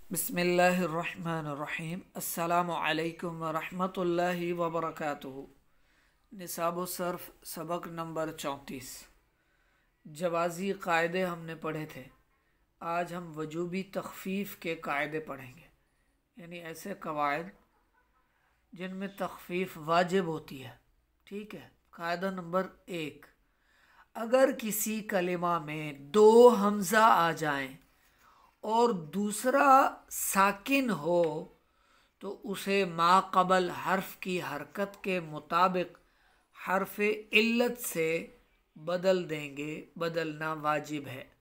बिस्मिल्लाहिर्रहमानिर्रहीम। अस्सलामु अलैकुम वरहमतुल्लाहि वबरकातुहू। निसाबु सर्फ सबक नंबर 34। जवाज़ी क़ायदे हमने पढ़े थे। आज हम वजूबी तख़फ़ीफ़ के क़ायदे पढ़ेंगे, यानी ऐसे क़वायद जिनमें तख़फ़ीफ़ वाजिब होती है। ठीक है। क़ायदा नंबर 1, अगर किसी कलिमा में दो हमज़ा आ जाएं और दूसरा साकिन हो तो उसे माक़बल हर्फ की हरकत के मुताबिक हर्फ इल्लत से बदल देंगे, बदलना वाजिब है।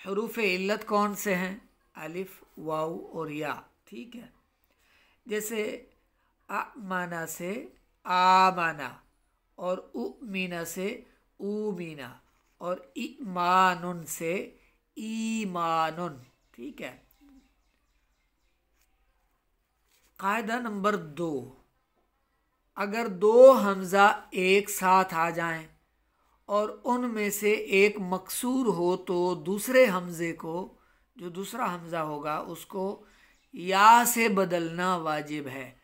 हुरूफ इल्लत कौन से हैं? अलिफ, वाव और या। ठीक है। जैसे अ माना से आ माना, और उ मीना से ऊ मीना, और ईमानुन से ईमानुन। ठीक है। कायदा नंबर 2, अगर दो हमज़ा एक साथ आ जाएं और उनमें से एक मकसूर हो तो दूसरे हमज़े को, जो दूसरा हमज़ा होगा, उसको या से बदलना वाजिब है।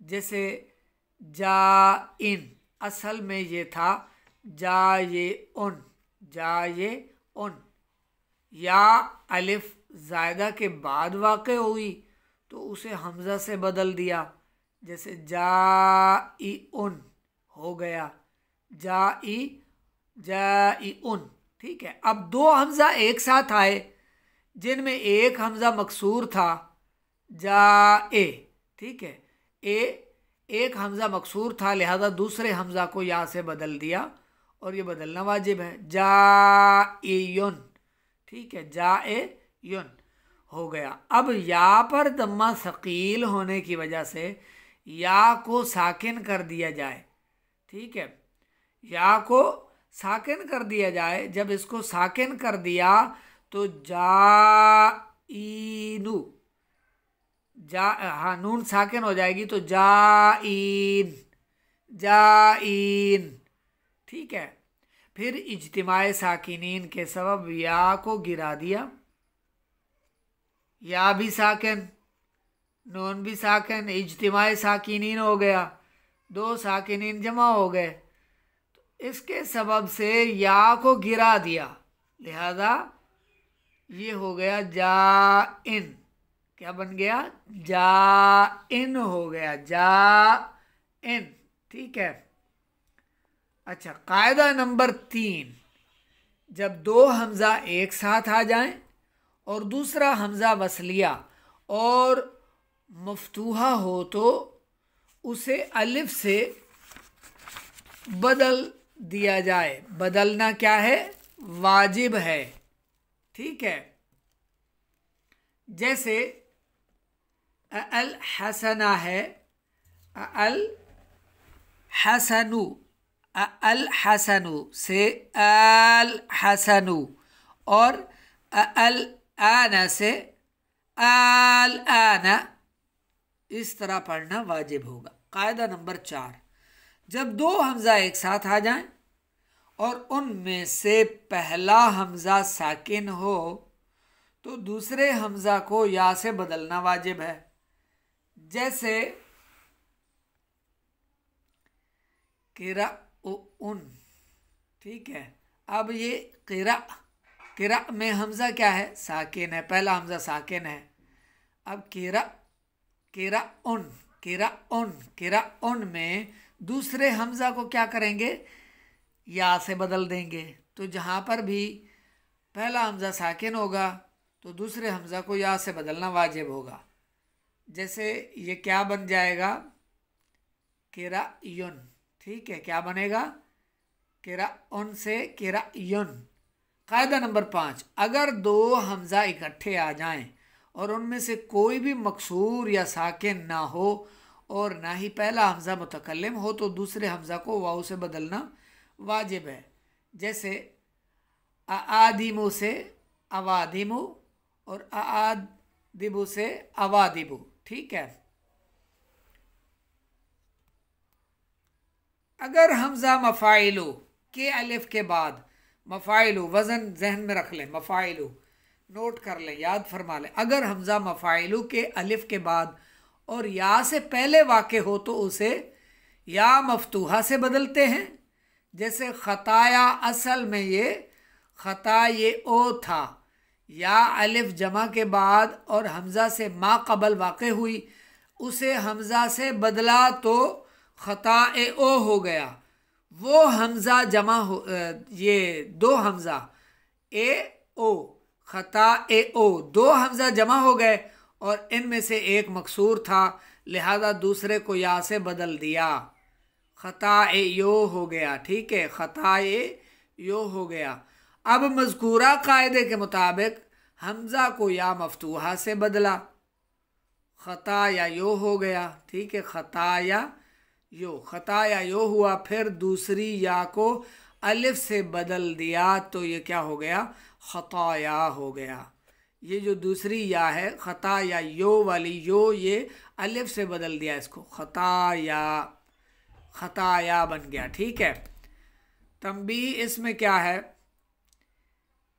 जैसे जा इन, असल में ये था जा ये उन, जा ये उन। या अलिफ ज़ायदा के बाद वाक़ हुई तो उसे हमज़ा से बदल दिया। जैसे जा ई उन हो गया जा ई उन। ठीक है। अब दो हमज़ा एक साथ आए जिनमें एक हमज़ा मकसूर था, जा ए। ठीक है। एक हमज़ा मकसूर था, लिहाजा दूसरे हमज़ा को या से बदल दिया और ये बदलना वाजिब है। जा ए युन। ठीक है। जा ए युन हो गया। अब या पर दम्मा सकील होने की वजह से या को साकिन कर दिया जाए। ठीक है। या को साकिन कर दिया जाए। जब इसको साकिन कर दिया तो जा ईनू, जा हाँ नून साकिन हो जाएगी तो जा इन। ठीक है। फिर इज्तिमाए साकिनीन के सबब या को गिरा दिया। या भी साकिन, नून भी साकिन, इज्तिमाए साकिनीन हो गया, दो साकिनीन जमा हो गए। तो इसके सबब से या को गिरा दिया, लिहाजा ये हो गया जा इन। क्या बन गया? जा इन हो गया, जा इन। ठीक है। अच्छा, कायदा नंबर 3, जब दो हमज़ा एक साथ आ जाएं और दूसरा हमज़ा वसलिया और मफ्तूहा हो तो उसे अलिफ से बदल दिया जाए। बदलना क्या है? वाजिब है। ठीक है। जैसे अल हसना है, अल हसनु, अल हसनु से अल हसनु, और अल आना से अल आना, इस तरह पढ़ना वाजिब होगा। कायदा नंबर 4, जब दो हमज़ा एक साथ आ जाएं और उनमें से पहला हमज़ा साकिन हो तो दूसरे हमज़ा को या से बदलना वाजिब है। जैसे किरा उन। ठीक है। अब ये किरा में हमज़ा क्या है? साकिन है, पहला हमज़ा साकिन है। अब किरा उन में दूसरे हमज़ा को क्या करेंगे? या से बदल देंगे। तो जहाँ पर भी पहला हमज़ा साकिन होगा तो दूसरे हमज़ा को या से बदलना वाजिब होगा। जैसे ये क्या बन जाएगा? किरा युन। ठीक है। क्या बनेगा? किरा उन से किरा युन। कायदा नंबर 5, अगर दो हमज़ा इकट्ठे आ जाएं और उनमें से कोई भी मकसूर या साकिन ना हो और ना ही पहला हमज़ा मुतकल्लिम हो तो दूसरे हमज़ा को वाव से बदलना वाजिब है। जैसे आदिमु से अवादिमु और आदिबु से अवादिबु। ठीक है। अगर हमज़ा मफ़ाइलु के अलिफ के बाद, मफ़ाइलु वज़न जहन में रख लें, मफ़ाइलु नोट कर लें, याद फरमा लें। अगर हमज़ा मफ़ाइलु के अलिफ के बाद और या से पहले वाक़े हो तो उसे या मफ्तूहा से बदलते हैं। जैसे ख़ताया, असल में ये ख़ता ये ओ था, या अलिफ जमा के बाद और हमज़ा से मा कबल वाक़े हुई, उसे हमज़ा से बदला तो ख़ता ए ओ हो गया। वो हमज़ा जमा हो, ये दो हमज़ा ए ओ, ख़ता ए ओ, दो हमज़ा जमा हो गए और इनमें से एक मकसूर था, लिहाजा दूसरे को या से बदल दिया, ख़ता ए यो हो गया। ठीक है, ख़ता ए यो हो गया। अब मज़कूरा कायदे के मुताबिक हमज़ा को या मफ्तूहा से बदला, ख़ता या यो हो गया। ठीक है, ख़ता या यो, ख़ता या यो हुआ, फिर दूसरी या को अलिफ से बदल दिया तो ये क्या हो गया, ख़ताया हो गया। ये जो दूसरी या है ख़ता या यो वाली, यो ये अलिफ से बदल दिया, इसको ख़ताया, ख़ताया बन गया। ठीक है। तंबीह इसमें क्या है,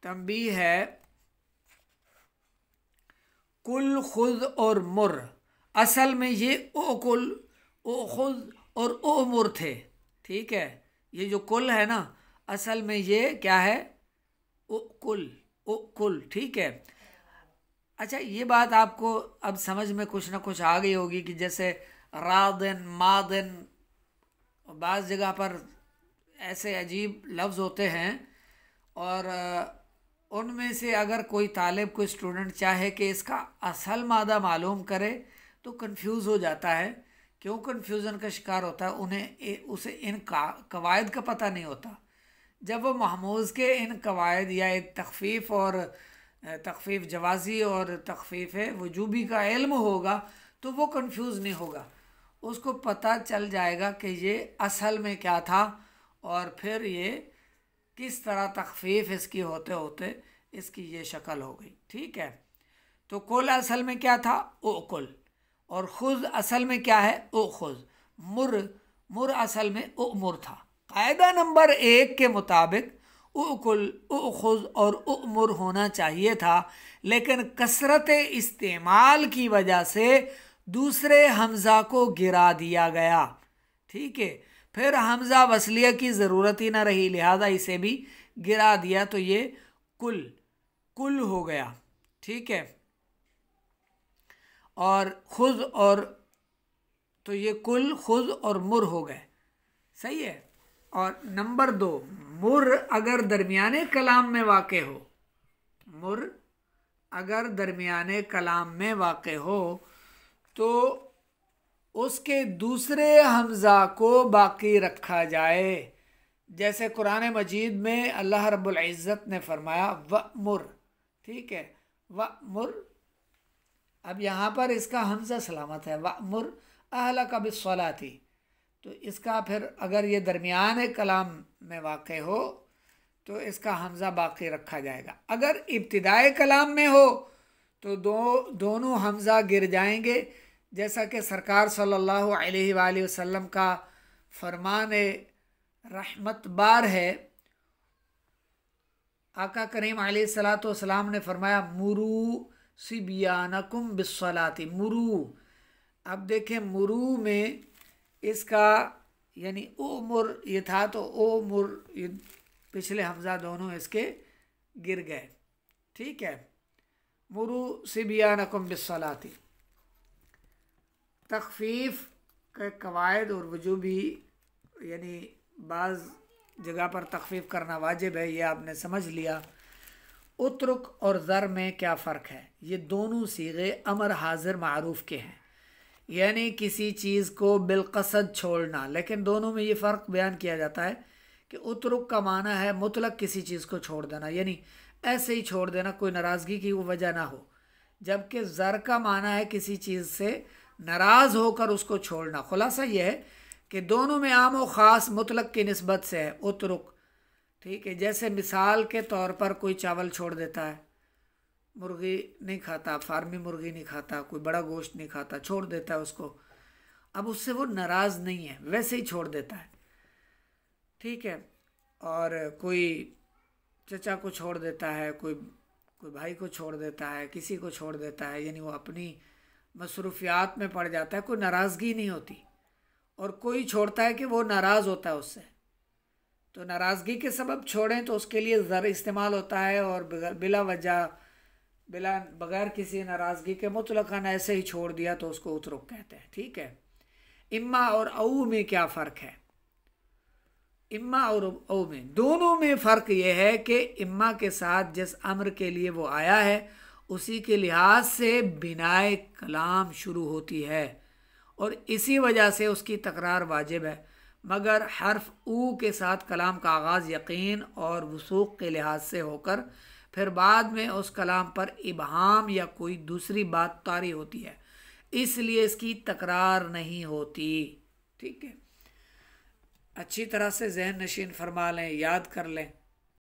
तंबीह है कुल, खुद और मुर, असल में ये ओ कुल, ओ खुद और ओ मुर थे। ठीक है, ये जो कुल है ना, असल में ये क्या है, ओ कुल, ओ कुल। ठीक है। अच्छा, ये बात आपको अब समझ में कुछ ना कुछ आ गई होगी कि जैसे रादिन, मादिन, बाज़ जगह पर ऐसे अजीब लफ्ज़ होते हैं और उनमें से अगर कोई तालिब, कोई स्टूडेंट चाहे कि इसका असल मादा मालूम करे तो कंफ्यूज हो जाता है। क्यों कन्फ्यूज़न का शिकार होता है, उसे इन कवायद का पता नहीं होता। जब वो महमूज़ के इन कवायद या एक तखफ़ीफ़ और तखफ़ीफ़ जवाज़ी और तखफ़ीफ़ वजूबी का इल्म होगा तो वो कंफ्यूज नहीं होगा, उसको पता चल जाएगा कि ये असल में क्या था और फिर ये किस तरह तखफ़ीफ़ इसकी होते होते इसकी ये शक्ल हो गई। ठीक है। तो कुल असल में क्या था, ओ कुल, और खुद असल में क्या है, ओ खुद। मुर, मुर असल में ओ मुर था। कायदा नंबर 1 के मुताबिक ओ कुल, ओ खुद और ओ मुर होना चाहिए था, लेकिन कसरत इस्तेमाल की वजह से दूसरे हमज़ा को गिरा दिया गया। ठीक है, फिर हमज़ा वसलिया की ज़रूरत ही ना रही, लिहाजा इसे भी गिरा दिया तो ये कुल, कुल हो गया। ठीक है। और खुद और, तो ये कुल, खुद और मुर हो गए। सही है। और नंबर 2, मुर अगर दरमियाने कलाम में वाक़े हो, मुर अगर दरमियाने कलाम में वाक़े हो तो उसके दूसरे हमज़ा को बाकी रखा जाए। जैसे कुरान मजीद में अल्लाह रब्बुल इज़्ज़त ने फरमाया वअमुर। ठीक है, वअमुर, अब यहाँ पर इसका हमज़ा सलामत है, वअमुर अहलका बिस्सलाती, तो इसका फिर अगर ये दरमियान कलाम में वाक़े हो तो इसका हमज़ा बाकी रखा जाएगा। अगर इब्तिदाए कलाम में हो तो दोनों हमज़ा गिर जाएंगे, जैसा कि सरकार सल्लल्लाहु अलैहि वसल्लम का फरमान रहमत बार है। आका करीम अलैहिस्सलातु वस्सलाम ने फरमाया मुरू सिबियानकुम बिस्सलाती, मुरू। अब देखें, मुरू में इसका यानी ओ मुर ये था तो ओ मुर, ये पिछले हमज़ा दोनों इसके गिर गए। ठीक है, मुरू सिबियानकुम बिस्सलाती। तखफ़ीफ़ के कवायद और वजूबी, यानी बाज़ जगह पर तखफ़ीफ़ करना वाजिब है, ये आपने समझ लिया। उतरुक और ज़र में क्या फ़र्क है, ये दोनों सीगे अमर हाजिर मारूफ़ के हैं, यानी किसी चीज़ को बिलक़सद छोड़ना, लेकिन दोनों में ये फ़र्क बयान किया जाता है कि उतरुक का माना है मुतलक किसी चीज़ को छोड़ देना, यानी ऐसे ही छोड़ देना, कोई नाराज़गी की वजह ना हो, जबकि ज़र का माना है किसी चीज़ से नाराज़ होकर उसको छोड़ना। खुलासा यह है कि दोनों में आम और ख़ास मुतलक की निस्बत से है उतरुक। ठीक है, जैसे मिसाल के तौर पर कोई चावल छोड़ देता है, मुर्गी नहीं खाता, फार्मी मुर्गी नहीं खाता, कोई बड़ा गोश्त नहीं खाता, छोड़ देता है उसको, अब उससे वो नाराज़ नहीं है, वैसे ही छोड़ देता है। ठीक है। और कोई चचा को छोड़ देता है, कोई कोई भाई को छोड़ देता है, किसी को छोड़ देता है, यानी वो अपनी मसरूफियात में पड़ जाता है, कोई नाराज़गी नहीं होती। और कोई छोड़ता है कि वो नाराज़ होता है उससे, तो नाराज़गी के सबब छोड़ें तो उसके लिए ज़र इस्तेमाल होता है, और बिला वजह बगैर किसी नाराज़गी के मुतलक़न ऐसे ही छोड़ दिया तो उसको उतरुक कहते हैं। ठीक है। इम्मा और औ में क्या फ़र्क है? इम्मा और औ में, दोनों में फ़र्क यह है कि इम्मा के साथ जिस अम्र के लिए वो आया है उसी के लिहाज से बिनाए कलाम शुरू होती है और इसी वजह से उसकी तकरार वाजिब है। मगर हर्फ ऊ के साथ कलाम का आगाज़ यकीन और वसूक के लिहाज से होकर फिर बाद में उस कलाम पर इबहाम या कोई दूसरी बात तारी होती है, इसलिए इसकी तकरार नहीं होती। ठीक है, अच्छी तरह से जहन नशीन फरमा लें, याद कर लें।